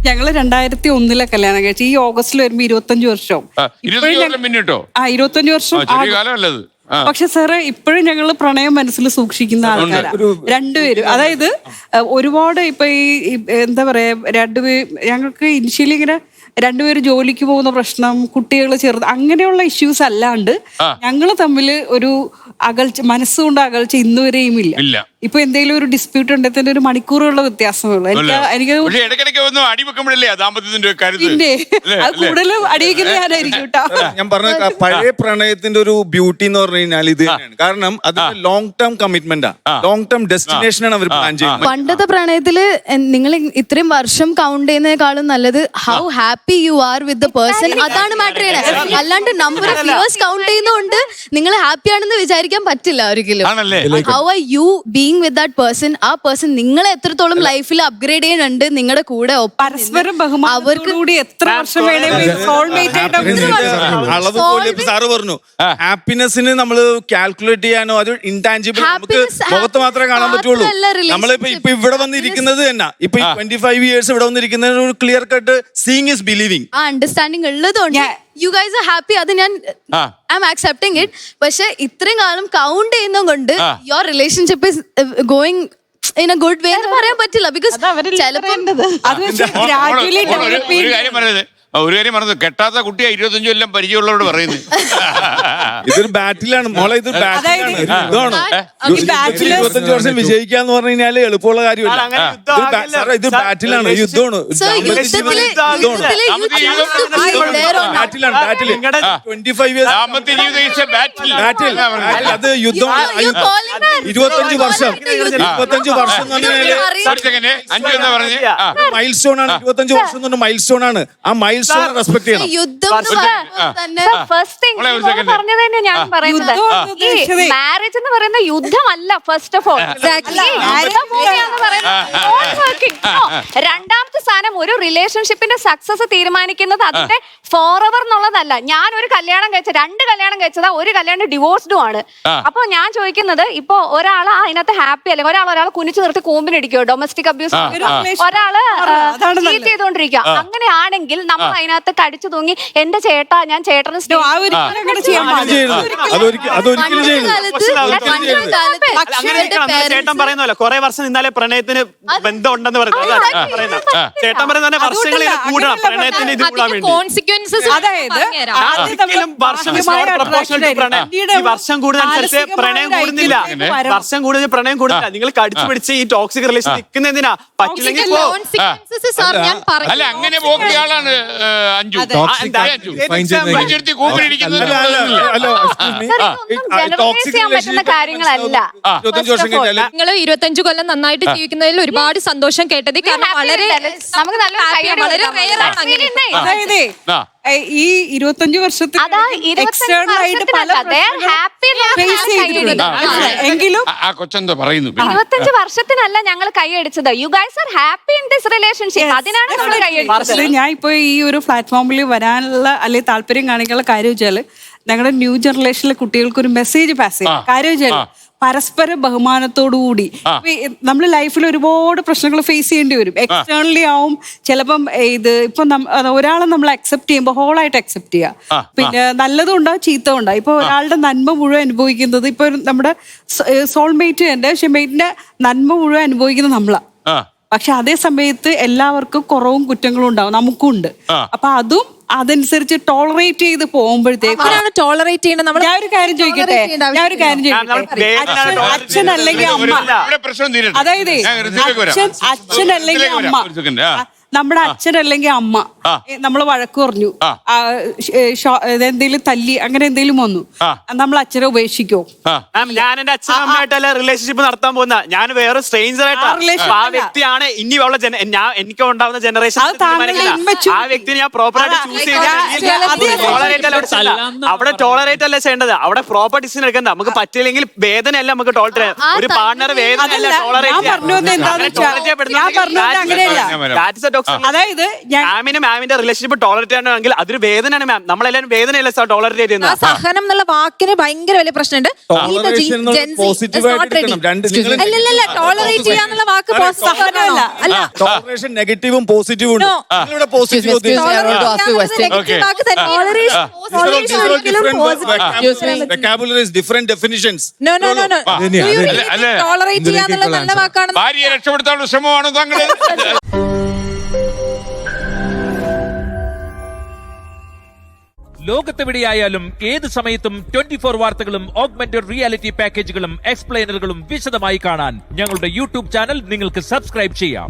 ഞങ്ങള് 2001 കല്യാണം കഴിച്ചു. ഈ ഓഗസ്റ്റിൽ വരുമ്പോ 25 വർഷവും. 25 വർഷം. പക്ഷെ സാറ് ഇപ്പോഴും ഞങ്ങള് പ്രണയം മനസ്സിൽ സൂക്ഷിക്കുന്ന ആൾക്കാരാണ് രണ്ടുപേരും. അതായത് ഒരുപാട് ഇപ്പൊ ഈ എന്താ പറയാ, ഞങ്ങൾക്ക് ഇനിഷ്യലി ഇങ്ങനെ രണ്ടുപേരും ജോലിക്ക് പോകുന്ന പ്രശ്നം, കുട്ടികൾ ചെറുത്, അങ്ങനെയുള്ള ഇഷ്യൂസ് അല്ലാണ്ട് ഞങ്ങള് തമ്മിൽ ഒരു അകൽച്ച, മനസ്സുകൊണ്ട് അകൽച്ച ഇന്നുവരെയും ഇല്ല. ഇപ്പൊ എന്തെങ്കിലും ഒരു ഡിസ്പ്യൂട്ട് ഉണ്ടെങ്കിൽ ഒരു മണിക്കൂറുള്ള വ്യത്യാസമേ ഉള്ളൂ. എനിക്ക് കൂടുതലും അടിയിക്കുന്ന ഞാനായിരിക്കും കേട്ടോ. ഞാൻ പറഞ്ഞ പഴയ പ്രണയത്തിന്റെ ഒരു ബ്യൂട്ടി എന്ന് പറഞ്ഞു കഴിഞ്ഞാൽ ഇത് തന്നെയാണ്. കാരണം അത് long term commitment, long term destination ആണ് അവർ പ്ലാൻ ചെയ്യുന്നത്. പണ്ടത്തെ പ്രണയത്തില് നിങ്ങൾ ഇത്രയും വർഷം കൗണ്ട് ചെയ്യുന്നതിനേക്കാളും നല്ലത് how happy you are with the person, അതാണ് മാറ്റർ ചെയ്യുന്നത്. അല്ലാണ്ട് നമ്പർ ഓഫ് ഇയേഴ്സ് കൗണ്ട് ചെയ്യുന്നതുകൊണ്ട് നിങ്ങൾ ഹാപ്പി ആണെന്ന് വിചാരിക്കാൻ പറ്റില്ല ഒരിക്കലും. How are you being with that person, ആ പേഴ്സൺ നിങ്ങളെ എത്രത്തോളം ലൈഫിൽ അപ്ഗ്രേഡ് ചെയ്യുന്നുണ്ട് നിങ്ങളുടെ കൂടെ, പരസ്പരം ബഹുമാനത്തോടുകൂടി എത്ര വർഷം സാറ് പറഞ്ഞു ഹാപ്പിനെസ്സിന് നമ്മള് കാൽക്കുലേറ്റ് ചെയ്യാനോ അത് ഇൻടാഞ്ചിബിൾ, നമുക്ക് മുഖത്ത് മാത്രമേ കാണാൻ പറ്റുള്ളൂ. നമ്മളിപ്പോ ഇവിടെ വന്നിരിക്കുന്നത് തന്നെ ഇപ്പൊ 25 ഇയേഴ്സ് ഇവിടെ വന്നിരിക്കുന്നത് ഒരു clear cut seeing is believing, ആ അണ്ടർസ്റ്റാൻഡിങ് ഉള്ളതുകൊണ്ട് യു ഗൈസ് ആർ ഹാപ്പി. അത് ഞാൻ ഐ ആം ആക്സെപ്റ്റിംഗ് ഇറ്റ്. പക്ഷെ ഇത്രയും കാലം കൗണ്ട് ചെയ്യുന്നത് കൊണ്ട് your relationship is going in A good way എന്ന് പറയാൻ പറ്റില്ല. ബിക്കോസ് ഒരു കാര്യം പറഞ്ഞത്, കെട്ടാത്ത കുട്ടിയെ 25 കൊല്ലം പരിചയമുള്ളവരോട് പറയുന്നത്. ഇതൊരു ബാറ്റിലാണ് മോളെ, ഇത് ബാറ്റിലാണ്. ഇതാണ് 25 വർഷം വിജയിക്കാന്ന് പറഞ്ഞു കഴിഞ്ഞാല് എളുപ്പമുള്ള കാര്യമല്ല. ഇത് ബാറ്റിലാണ്, യുദ്ധമാണ്. 25 ഇയേഴ്സ് ബാറ്റിൽ, അത് യുദ്ധമാണ്. 25 വർഷം മൈൽ സ്റ്റോൺ ആണ്. 25 വർഷം എന്ന് പറഞ്ഞ മൈൽ സ്റ്റോൺ ആണ്. ആ മൈൽ സ്റ്റോൺ റെസ്പെക്ട് ചെയ്യണം. പറഞ്ഞത് തന്നെ ഞാൻ പറയുന്നത്, മാരേജ് എന്ന് പറയുന്ന യുദ്ധമല്ല. ഫസ്റ്റ് ഓഫ് ഓൾ രണ്ടാമത്തെ സ്ഥാനം, ഒരു റിലേഷൻഷിപ്പിന്റെ സക്സസ് തീരുമാനിക്കുന്നത് അതിന്റെ ഫോർ എവർ എന്നുള്ളതല്ല. ഞാൻ ഒരു കല്യാണം കഴിച്ച, 2 കല്യാണം കഴിച്ചതാ, ഒരു കല്യാണം ഡിവോഴ്സ്ഡും ആണ്. അപ്പൊ ഞാൻ ചോദിക്കുന്നത്, ഇപ്പൊ ഒരാൾ അതിനകത്ത് ഹാപ്പി അല്ലെങ്കിൽ ഒരാളെ കുനിച്ചു നിർത്തി കൂമ്പിനിടിക്കോ, ഡൊമസ്റ്റിക് അബ്യൂസ്, ഒരാള് ചീറ്റ് ചെയ്തോണ്ടിരിക്കുക, അങ്ങനെയാണെങ്കിൽ നമ്മൾ അതിനകത്ത് കടിച്ചു തൂങ്ങി എന്റെ ചേട്ടാ ഞാൻ ചേട്ടന് ചേട്ടൻ പറയുന്നല്ലോ കുറെ വർഷം നിന്നാലേ പ്രണയത്തിന് ബന്ധം ഉണ്ടെന്ന് പറയുന്നത്. ചേട്ടൻ പറയുന്ന വർഷങ്ങൾ കൂടണം പ്രണയത്തിന് ഇത് കൂടാൻ വേണ്ടി. വർഷം കൂടുതലനുസരിച്ച് പ്രണയം കൂടുന്നില്ല, വർഷം കൂടുതൽ പ്രണയം കൂടുന്നില്ല. നിങ്ങൾ കടിച്ചു പിടിച്ച് ഈ ടോക്സിക് റിലേഷൻ നിൽക്കുന്നതിനാ, പറ്റില്ലെങ്കിൽ അല്ല അങ്ങനെ പോക്കിയാളാണ് അഞ്ജു. പറ്റുന്ന കാര്യങ്ങളല്ല. നിങ്ങൾ 25 കൊല്ലം നന്നായിട്ട് ജീവിക്കുന്നതിൽ ഒരുപാട് സന്തോഷം കേട്ടത്. കാരണം വളരെ ഈ 25 വർഷത്തിൽ എങ്കിലും 25 വർഷത്തിനല്ല ഞങ്ങൾ കൈയടിച്ചത്. You guys are happy in this relationship, അതിനാണ് നമ്മൾ കൈയടിച്ചത്. ഞാൻ ഇപ്പൊ ഈ ഒരു പ്ലാറ്റ്ഫോമിൽ വരാനുള്ള അല്ലെങ്കിൽ താല്പര്യം കാണിക്കാനുള്ള കാര്യം വെച്ചാല് ഞങ്ങളുടെ ന്യൂ ജനറേഷനിലെ കുട്ടികൾക്ക് ഒരു മെസ്സേജ് പാസ് ചെയ്യാം. കാര്യം വെച്ചാല് പരസ്പര ബഹുമാനത്തോടുകൂടി നമ്മൾ ലൈഫിൽ ഒരുപാട് പ്രശ്നങ്ങൾ ഫേസ് ചെയ്യേണ്ടി വരും. എക്സ്റ്റേണലി ആവും ചിലപ്പം ഇപ്പൊ ഒരാളെ നമ്മൾ അക്സെപ്റ്റ് ചെയ്യുമ്പോൾ ഹോളായിട്ട് അക്സെപ്റ്റ് ചെയ്യുക. പിന്നെ നല്ലതും ഉണ്ടാവും ചീത്തവും ഉണ്ടാവും. ഇപ്പൊ ഒരാളുടെ നന്മ മുഴുവൻ അനുഭവിക്കുന്നത് ഇപ്പൊ നമ്മുടെ സോൾമേറ്റ് തന്നെ, പക്ഷെ മേറ്റിന്റെ നന്മ മുഴുവൻ അനുഭവിക്കുന്നത് നമ്മളാ. പക്ഷെ അതേ സമയത്ത് എല്ലാവർക്കും കുറവും കുറ്റങ്ങളും ഉണ്ടാവും, നമുക്കും ഉണ്ട്. അപ്പൊ അതും അതനുസരിച്ച് ടോളറേറ്റ് ചെയ്ത് പോകുമ്പോഴത്തേക്ക് ടോളറേറ്റ് ചെയ്യണം. ഞാൻ ഒരു കാര്യം ചോദിക്കട്ടെ, അച്ഛൻ അല്ലെങ്കിൽ അമ്മ, അതായത് അച്ഛൻ അല്ലെങ്കിൽ അമ്മ, നമ്മുടെ അച്ഛൻ അല്ലെങ്കിൽ അമ്മ നമ്മള് വഴക്ക് പറഞ്ഞു, എന്തെങ്കിലും തല്ലി, അങ്ങനെ എന്തെങ്കിലും വന്നു, നമ്മൾ അച്ഛനെ ഉപേക്ഷിക്കോ? ഞാൻ എന്റെ അച്ഛനും അമ്മയായിട്ടല്ല റിലേഷൻഷിപ്പ് നടത്താൻ പോകുന്ന, ഞാൻ വേറെ സ്ട്രേഞ്ചർ ആയിട്ടാണ്. ആ വ്യക്തിയാണ് ഇനി എനിക്ക് ഉണ്ടാവുന്ന ജനറേഷൻ. ആ വ്യക്തിനെ ഞാൻ പ്രോപ്പറായിട്ട് ചൂസ് ചെയ്ത് അവിടെ ടോളറേറ്റ് അല്ല ചെയ്യേണ്ടത്, അവിടെ പ്രോപ്പർ ഡിസിഷൻ എടുക്കേണ്ടത്. നമുക്ക് പറ്റില്ലെങ്കിൽ വേദനയല്ല നമുക്ക് ടോളറേറ്റ് ചെയ്യാം. ഒരു പാർട്ണർ വേദനയല്ല ടോളറേറ്റ് ചെയ്യാം. പാരഡോക്സ്. അതായത് മാമിന് മാമിന്റെ റിലേഷൻഷിപ്പ് ടോളറേറ്റ് ചെയ്യണമെങ്കിൽ അതൊരു വേദനയാണ് മാം. നമ്മളെല്ലാവരും വേദനയല്ല സാർ ടോളറേറ്റ് ആ ചെയ്യുന്നത്. സഹനം എന്നുള്ള വാക്കിന് ഭയങ്കര വലിയ പ്രശ്നമുണ്ട്. ടോളറേറ്റ് ചെയ്യാന്നുള്ള വാക്ക് സഹനമല്ല. അല്ല, ടോളറേഷൻ നെഗറ്റീവും പോസിറ്റീവും ഉണ്ട്. നിങ്ങളിവിടെ പോസിറ്റീവ് വാക്ക് തന്നെ. vocabularies, different definitions. No. അല്ല. ടോളറേറ്റ് ചെയ്യാന്നുള്ള നല്ല വാക്കാണ്. ഭാര്യയെ രക്ഷപ്പെടുത്താനുള്ള ശ്രമമാണോ താങ്കൾ? ലോകത്തെവിടെയായാലും ഏത് സമയത്തും 24 വാർത്തകളും ഓഗ്മെന്റഡ് റിയാലിറ്റി പാക്കേജുകളും എക്സ്പ്ലെയിനറുകളും വിശദമായി കാണാൻ ഞങ്ങളുടെ യൂട്യൂബ് ചാനൽ നിങ്ങൾക്ക് സബ്സ്ക്രൈബ് ചെയ്യാം.